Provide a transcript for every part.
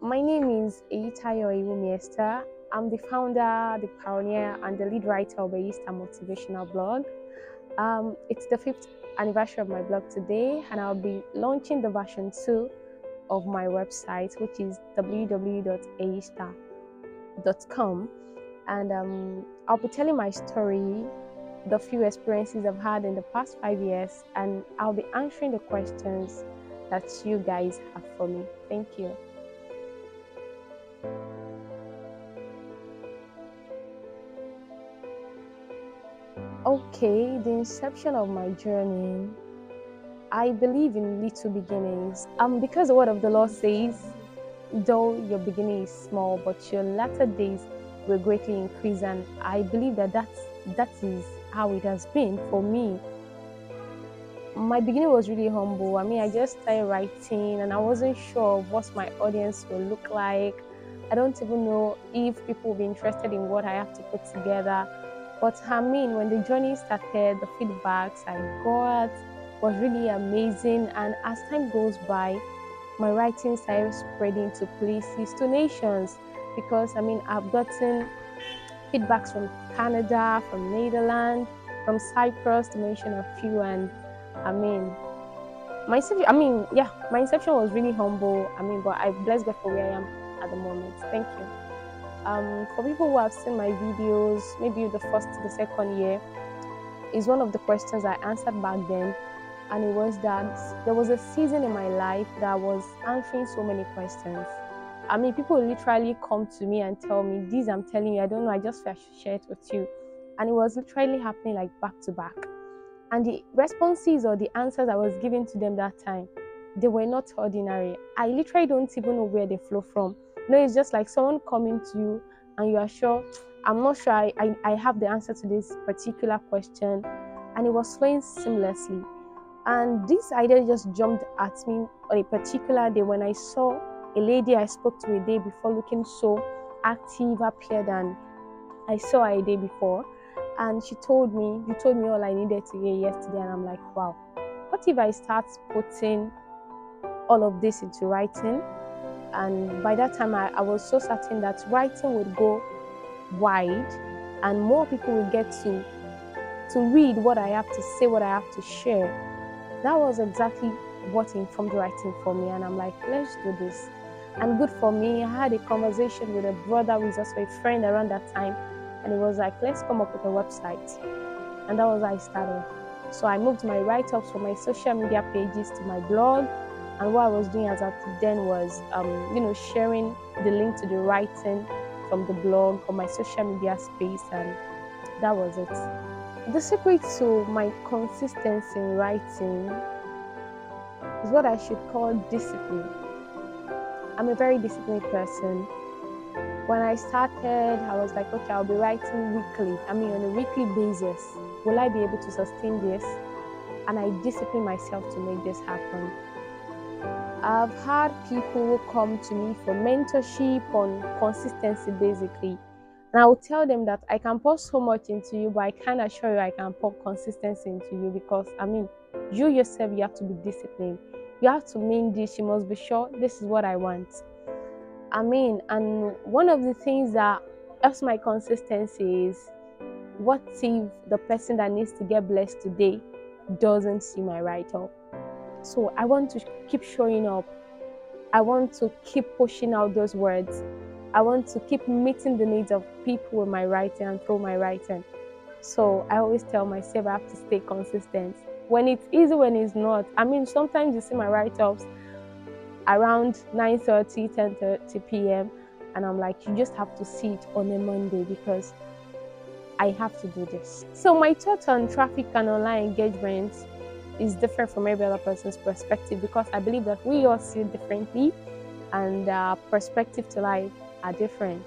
My name is Eyiwumi Esther. I'm the founder, the pioneer, and the lead writer of EYISTAR motivational blog. It's the 5th anniversary of my blog today, and I'll be launching the version 2 of my website, which is www.eyistar.com. And I'll be telling my story, the few experiences I've had in the past 5 years, and I'll be answering the questions that you guys have for me. Thank you. Okay, the inception of my journey. I believe in little beginnings. Because the word of the Lord says, though your beginning is small, but your latter days will greatly increase. And I believe that is how it has been for me. My beginning was really humble. I just started writing and I wasn't sure of what my audience will look like. I don't even know if people will be interested in what I have to put together. But when the journey started, the feedbacks I got was really amazing. And as time goes by, my writing started spreading to places, to nations, because I've gotten feedbacks from Canada, from Netherlands, from Cyprus, to mention a few. And my inception was really humble. But I bless God for where I am at the moment. Thank you. For people who have seen my videos, maybe the first to the second year, is one of the questions I answered back then. And it was that there was a season in my life that I was answering so many questions. People literally come to me and tell me, this I'm telling you, I don't know, I just feel I should share it with you. And it was literally happening like back to back. And the responses or the answers I was giving to them that time, they were not ordinary. I literally don't even know where they flow from. It's just like someone coming to you and you are sure, I'm not sure I have the answer to this particular question. And it was flowing seamlessly. And this idea just jumped at me on a particular day when I saw a lady I spoke to a day before looking so active, happier than I saw her a day before. And she told me, you told me all I needed to hear yesterday. And I'm like, wow, what if I start putting all of this into writing? And by that time, I was so certain that writing would go wide and more people will get to read what I have to say, what I have to share. That was exactly what informed writing for me. And I'm like, let's do this. And good for me, I had a conversation with a brother who is also a friend around that time. And it was like, let's come up with a website. And that was how I started. So I moved my write-ups from my social media pages to my blog. And what I was doing as at then was, sharing the link to the writing from the blog on my social media space. And that was it. The secret to my consistency in writing is what I should call discipline. I'm a very disciplined person. When I started, I was like, okay, I'll be writing weekly. On a weekly basis. Will I be able to sustain this? And I discipline myself to make this happen. I've had people come to me for mentorship on consistency, basically. And I will tell them that I can pour so much into you, but I can't assure you I can pour consistency into you because, you yourself, you have to be disciplined. You have to mean this. You must be sure this is what I want. And one of the things that helps my consistency is, what if the person that needs to get blessed today doesn't see my write-up? So I want to keep showing up. I want to keep pushing out those words. I want to keep meeting the needs of people with my writing and through my writing. So I always tell myself I have to stay consistent. When it's easy, when it's not. Sometimes you see my write-ups around 9:30, 10:30 p.m. And I'm like, you just have to see it on a Monday because I have to do this. So my thoughts on traffic and online engagement is different from every other person's perspective because I believe that we all see it differently and perspective to life are different.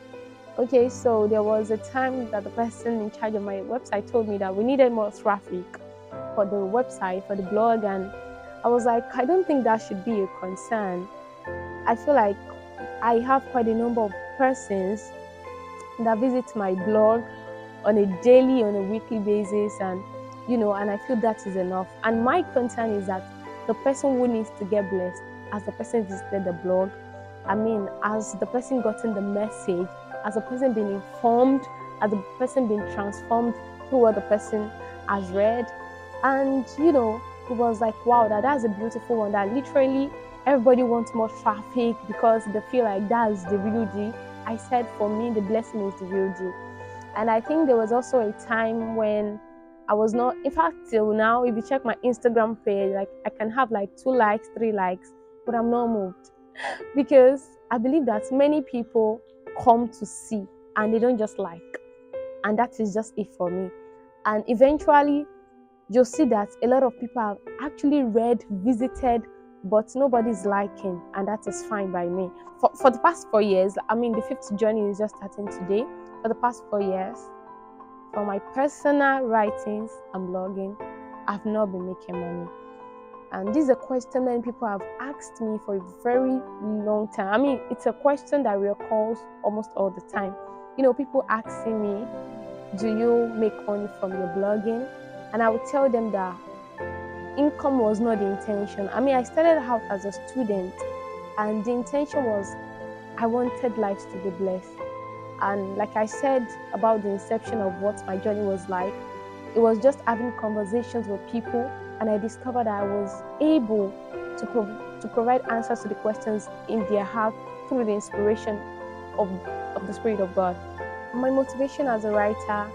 Okay, so there was a time that the person in charge of my website told me that we needed more traffic for the website, for the blog, and I was like, I don't think that should be a concern. I feel like I have quite a number of persons that visit my blog on a daily, on a weekly basis, and I feel that is enough. And my concern is that the person who needs to get blessed, as the person visited the blog, As the person gotten the message, as the person been informed, as the person been transformed through what the person has read. And it was like, wow, that's a beautiful one, that literally everybody wants more traffic because they feel like that's the real G. I said, for me, the blessing is the real G. And I think there was also a time when I was not, in fact, till now, if you check my Instagram page, like I can have like 2 likes, 3 likes, but I'm not moved. Because I believe that many people come to see and they don't just like. And that is just it for me. And eventually, you'll see that a lot of people have actually read, visited, but nobody's liking, and that is fine by me. For the past 4 years, the 5th journey is just starting today. For the past 4 years, for my personal writings and blogging, I've not been making money. And this is a question many people have asked me for a very long time. It's a question that recurs almost all the time. People asking me, do you make money from your blogging? And I would tell them that income was not the intention. I started out as a student, and the intention was I wanted lives to be blessed. And like I said about the inception of what my journey was like, it was just having conversations with people, and I discovered that I was able to provide answers to the questions in their heart through the inspiration of the Spirit of God. My motivation as a writer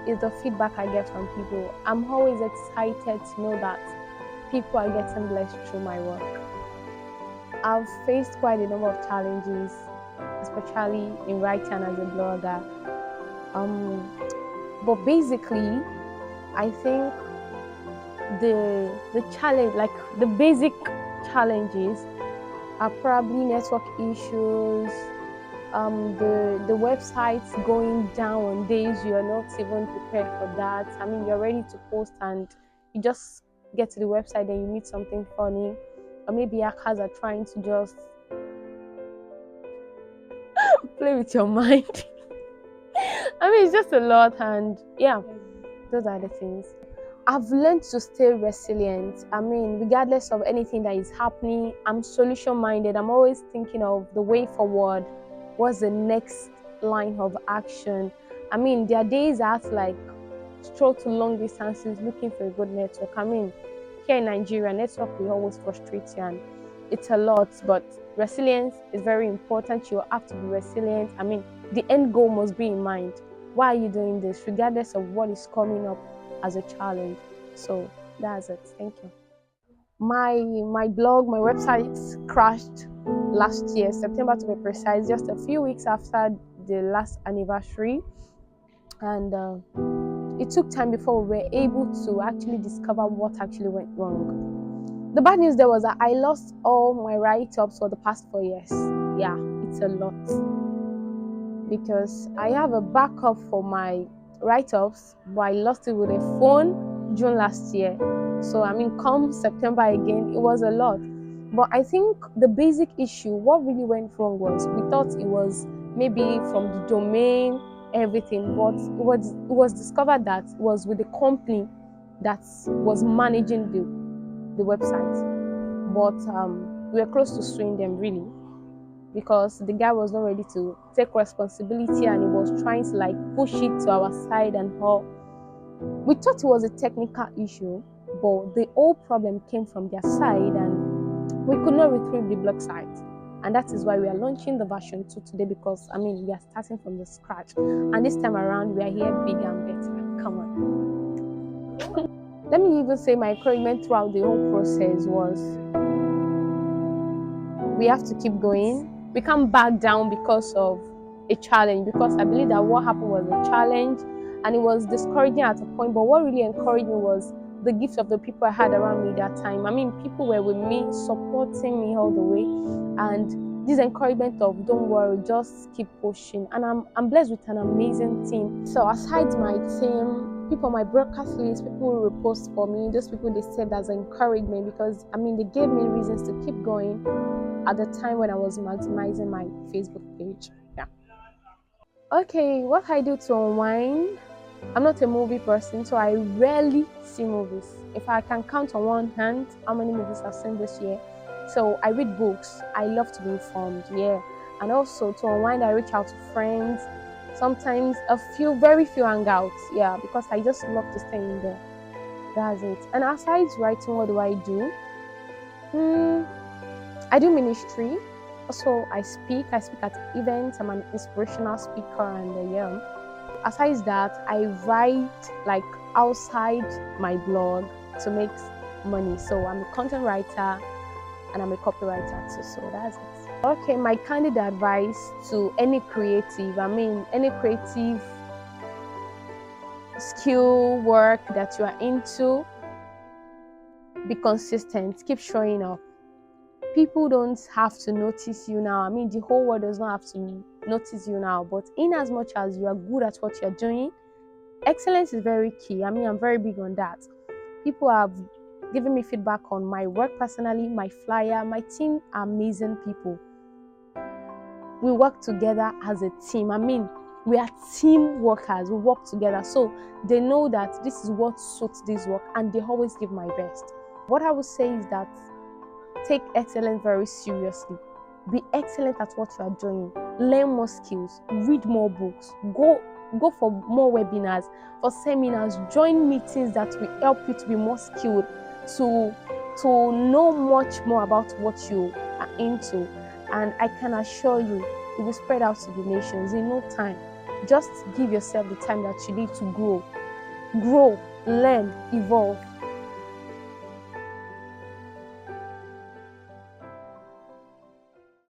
is the feedback I get from people. I'm always excited to know that people are getting blessed through my work. I've faced quite a number of challenges, especially in writing as a blogger. But basically, I think the challenge, like the basic challenges, are probably network issues, the website's going down on days you're not even prepared for that. You're ready to post and you just get to the website and you meet something funny, or maybe hackers are trying to just play with your mind. It's just a lot, and yeah, those are the things. I've learned to stay resilient. Regardless of anything that is happening, I'm solution minded. I'm always thinking of the way forward. What's the next line of action? There are days I have to stroll to long distances looking for a good network. Here in Nigeria, network will always frustrate you, and it's a lot, but resilience is very important. You have to be resilient. The end goal must be in mind. Why are you doing this, regardless of what is coming up as a challenge? So that's it. Thank you. My blog, my website crashed last year, September to be precise, just a few weeks after the last anniversary, and it took time before we were able to actually discover what actually went wrong. The bad news there was that I lost all my write-ups for the past 4 years. Yeah, it's a lot, because I have a backup for my write-ups, but I lost it with a phone June last year. So come September again, it was a lot. But I think the basic issue, what really went wrong, was we thought it was maybe from the domain, everything, but it was discovered that it was with the company that was managing the website. But we were close to suing them, really, because the guy was not ready to take responsibility, and he was trying to push it to our side and all. We thought it was a technical issue, but the whole problem came from their side, and we could not retrieve the blog site. And that is why we are launching the version 2 today, because we are starting from the scratch, and this time around we are here bigger and better. Come on. Let me even say my encouragement throughout the whole process was, we have to keep going. We can't back down because of a challenge, because I believe that what happened was a challenge and it was discouraging at a point, but what really encouraged me was the gift of the people I had around me that time. People were with me, supporting me all the way, and this encouragement of, don't worry, just keep pushing. And I'm blessed with an amazing team. So aside my team, people on my broadcast list, people who repost for me, those people, they served as encouragement, because they gave me reasons to keep going at the time when I was maximizing my Facebook page. Yeah. Okay, what I do to unwind. I'm not a movie person, so I rarely see movies. If I can count on one hand how many movies I've seen this year, So I read books. I love to be informed, yeah. And also to unwind, I reach out to friends. Sometimes very few hangouts, yeah, because I just love to stay in there. That's it. And aside writing, what do I do? I do ministry. Also, I speak. I speak at events. I'm an inspirational speaker, and yeah. Aside that, I write like outside my blog to make money. So I'm a content writer and I'm a copywriter too. So that's it. Okay, my candid advice to any creative, any creative skill work that you are into, be consistent, keep showing up. People don't have to notice you now. The whole world does not have to notice you now, but in as much as you are good at what you're doing, excellence is very key. I'm very big on that. People have given me feedback on my work personally, my flyer, my team are amazing people. We work together as a team. We are team workers. We work together. So they know that this is what suits this work and they always give my best. What I would say is that take excellence very seriously. Be excellent at what you are doing. Learn more skills. Read more books. Go for more webinars, for seminars. Join meetings that will help you to be more skilled, to know much more about what you are into. And I can assure you, it will spread out to the nations in no time. Just give yourself the time that you need to grow, learn, evolve.